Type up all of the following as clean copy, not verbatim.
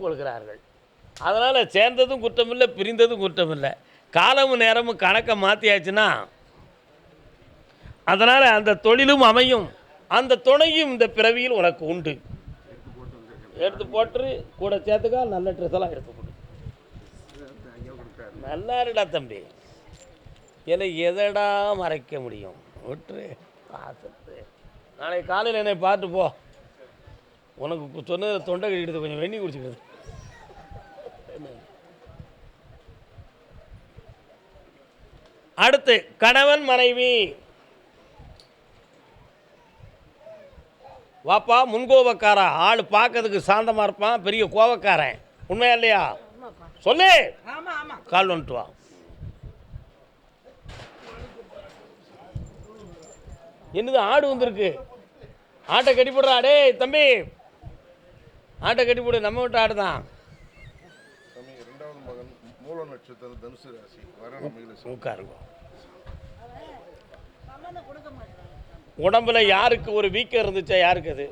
கொள்கிறார்கள். அதனால் சேர்ந்ததும் குற்றமில்லை, பிரிந்ததும் குற்றமில்லை. காலமும் நேரமும் கணக்கை மாற்றியாச்சுன்னா அதனால் அந்த தொழிலும் அமையும், அந்த துணையும் இந்த பிறவியில் உனக்கு உண்டு. எடுத்து போட்டு கூட சேர்த்துக்கா, நல்ல ட்ரெஸ் எல்லாம் எடுத்து போட்டு நல்லா இருடா தம்பி. இல்லை எதடா மறைக்க முடியும், விட்டு பாசத்து. நாளைக்கு காலையில் என்னை பார்த்து போ, உனக்கு சொன்னது தொண்டை கட்டிட்டு கொஞ்சம் வெண்ணி குடிச்சுக்கிறது. அடுத்து கணவன் மனைவி. வாப்பா முன்கோபக்காரா, ஆள் பார்க்கறதுக்கு சாந்தமாக இருப்பான், பெரிய கோபக்காரன். உண்மையா இல்லையா? சொல்லு. கால் வந்துட்டு வா. என்னது ஆடு வந்திருக்கு, ஆட்டை கட்டி போடுறா. டே தம்பி, ஆட்டை கட்டி போடு, நம்ம விட்டு ஆடு தான். உட்காருங்க. உடம்புல யாருக்கு ஒரு வீக்கம் இருந்துச்சா? யாருக்கு அது?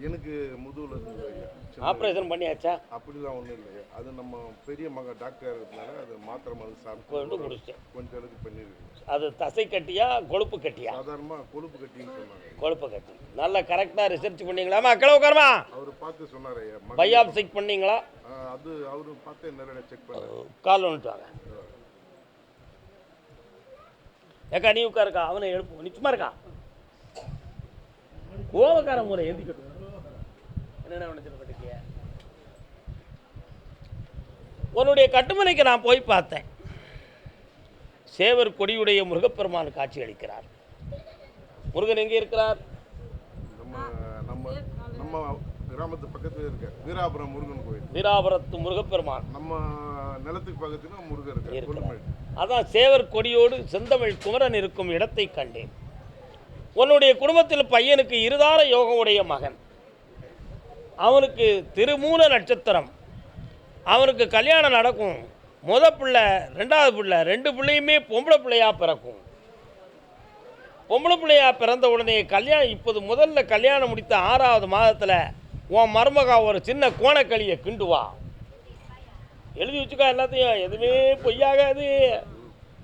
எனக்கு முதுகுல இருந்தது. ஆப்ரேஷன் பண்ணியாச்சா? அப்படிலாம் ஒன்றும் இல்லையா, அது நம்ம பெரிய மக டாக்டர் இருக்கிறதுனால அது மாத்திரை மருந்து சாப்பிட்டு முடிச்சிட்டேன். கொஞ்சம் அளவுக்கு பண்ணியிருக்கு. அது தசை கட்டியா கொழுப்பு கட்டியா? சாதாரணமாக கொழுப்பு கட்டின்னு சொன்னாங்க. கொழுப்பு கட்டி நல்லா கரெக்டாக ரிசர்ச் பண்ணீங்களாமா? கிளவு உட்காரமா. அவர் பார்த்து சொன்னார். பயாப்சி பண்ணீங்களா? அது அவர் பார்த்து நிறைய செக் பண்ணார். கால் வந்துட்டு வாங்க. ஏக்கா நீ உட்காருக்கா, அவனை எழுப்பு. நிச்சயமா இருக்கா கோவக்கார முறை எந்திக்கட்டும். என்னென்ன நினைச்சிருக்க, உன்னுடைய கட்டுமனைக்கு நான் போய் பார்த்தேன். சேவர் கொடியுடைய முருகப்பெருமான் காட்சி அளிக்கிறார். முருகன் எங்கே இருக்கிறார்? நம்ம கிராமத்து பக்கத்துல இருக்க வீராபுரம் முருகன் கோயில். வீராபுரத்து முருகப்பெருமான் நம்ம நிலத்துக்கு பக்கத்துல முருகன் இருக்கார். அதான் சேவர் கொடியோடு செந்தமிழ் குமரன் இருக்கும் இடத்தை கண்டேன். உன்னுடைய குடும்பத்தில் பையனுக்கு இருதார யோகம் உடைய மகன், அவனுக்கு திருமூல நட்சத்திரம், அவனுக்கு கல்யாணம் நடக்கும். முத பிள்ளை, ரெண்டாவது பிள்ளை, 2 பிள்ளையுமே பொம்பளை பிள்ளையாக பிறக்கும். பொம்பளை பிள்ளையாக பிறந்த உடனே கல்யாணம், இப்போது முதல்ல கல்யாணம் முடித்த 6வது மாதத்தில் உன் மருமகா ஒரு சின்ன கோணக்களியை கிண்டுவா. எழுதி வச்சுக்கா எல்லாத்தையும், எதுவுமே பொய்யாகாது.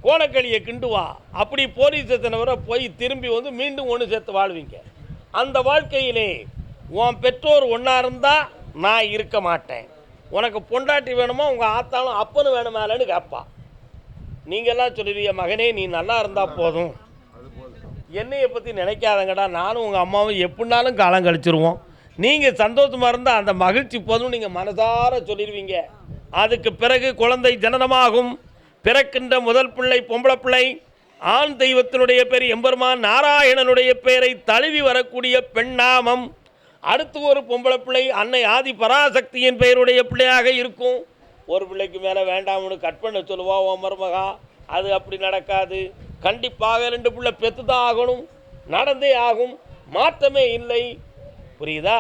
கோணக்களியை கிண்டுவா. அப்படி போலீஸ் ஸ்டேஷன் வர போய் திரும்பி வந்து மீண்டும் ஒன்று சேர்த்து வாழ்வீங்க. அந்த வாழ்க்கையிலே உன் பெற்றோர் ஒன்றா இருந்தால் நான் இருக்க மாட்டேன். உனக்கு பொண்டாட்டி வேணுமா, உங்கள் ஆத்தாலும் அப்பனும் வேணுமாலன்னு கேட்பா. நீங்கள்லாம் சொல்லுவீங்க, மகனே நீ நல்லா இருந்தால் போதும், என்னையை பற்றி நினைக்காதங்கடா, நானும் உங்கள் அம்மாவும் எப்படினாலும் காலம் கழிச்சிருவோம், நீங்கள் சந்தோஷமாக இருந்தால் அந்த மகிழ்ச்சி போதும் நீங்கள் மனதார சொல்லிடுவீங்க. அதுக்கு பிறகு குழந்தை ஜனனமாகும். பிறக்கின்ற முதல் பிள்ளை பொம்பளை பிள்ளை. ஆண் தெய்வத்தினுடைய பேர் எம்பெருமான் நாராயணனுடைய பெயரை தழுவி வரக்கூடிய பெண்ணாமம். அடுத்து ஒரு பொம்பளை பிள்ளை அன்னை ஆதி பராசக்தியின் பெயருடைய பிள்ளையாக இருக்கும். ஒரு பிள்ளைக்கு மேலே வேண்டாம்னு கட் பண்ண சொல்லுவா ஓ மருமகா. அது அப்படி நடக்காது. கண்டிப்பாக 2 பிள்ளை பெற்று தான் ஆகணும், நடந்தே ஆகும், மாற்றமே இல்லை. புரியுதா?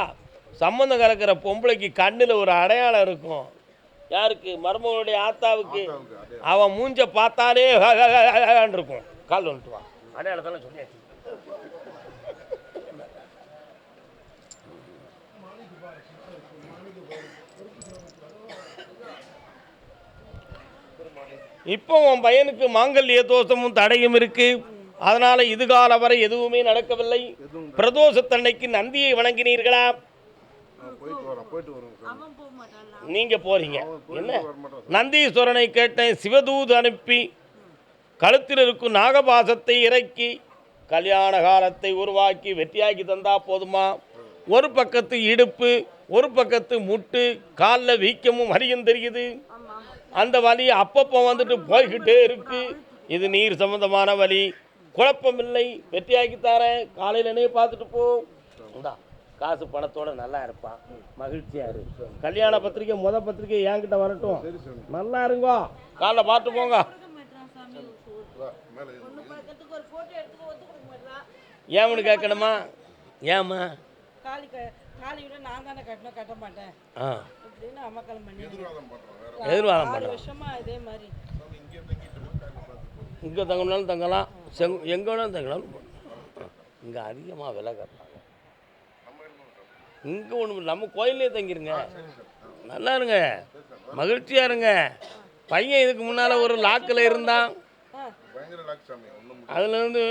சம்மந்தம் கலக்கிற பொம்பளைக்கு கண்ணில் ஒரு அடையாளம் இருக்கும். யாருக்கு? மருமகளுடைய ஆத்தாவுக்கு. அவன் மூஞ்ச பார்த்தாலே இருக்கும். கால் வந்துட்டு வா, அடையாளத்தெல்லாம் சொல்லியாச்சு. இப்போ உன் பையனுக்கு மாங்கல்ய தோஷமும் தடையும் இருக்கு. அதனால இதுகால வரை எதுவுமே நடக்கவில்லை. பிரதோஷத்தன்னைக்கு நந்தியை வணங்கினீர்களா? நீங்க போறீங்க என்ன? நந்தீஸ்வரனை கேட்டேன். சிவதூது அனுப்பி கழுத்தில் இருக்கும் நாகபாசத்தை இறக்கி கல்யாண காலத்தை உருவாக்கி வெற்றியாக்கி தந்தா போதுமா? ஒரு பக்கத்து இடுப்பு, ஒரு பக்கத்து முட்டு, காலில் வீக்கமும் வலியும் தெரியுது. அந்த வலி அப்பப்போ வந்துட்டு போய்கிட்டே இருக்கு. இது நீர் சம்பந்தமான வலி, குழப்பமில்லை, வெற்றியாக்கி தரேன். காலையிலனே பார்த்துட்டு போண்டா. காசு பணத்தோட நல்லா இருப்பான், மகிழ்ச்சியா இருக்கு. கல்யாண பத்திரிக்கை முத பத்திரிக்கை என்கிட்ட வரட்டும், நல்லா இருங்கோ. காலைல பார்த்து போங்க. ஏன்னு கேட்கணுமா? ஏம்மா எதிர்வாதம் பண்ணுறோம். இங்கே தங்கினாலும் தங்கலாம், எங்கே வேணாலும் தங்கினாலும். இங்கே அதிகமாக விலை கட்டுறாங்க. இங்கே ஒன்று நம்ம கோயிலே தங்கிருங்க. நல்லா இருங்க, மகிழ்ச்சியாக இருங்க. பையன் இதுக்கு முன்னால் ஒரு லாக்கில் இருந்தான், பயங்கர லாக் சாமி ஒன்றும் அதுலேருந்து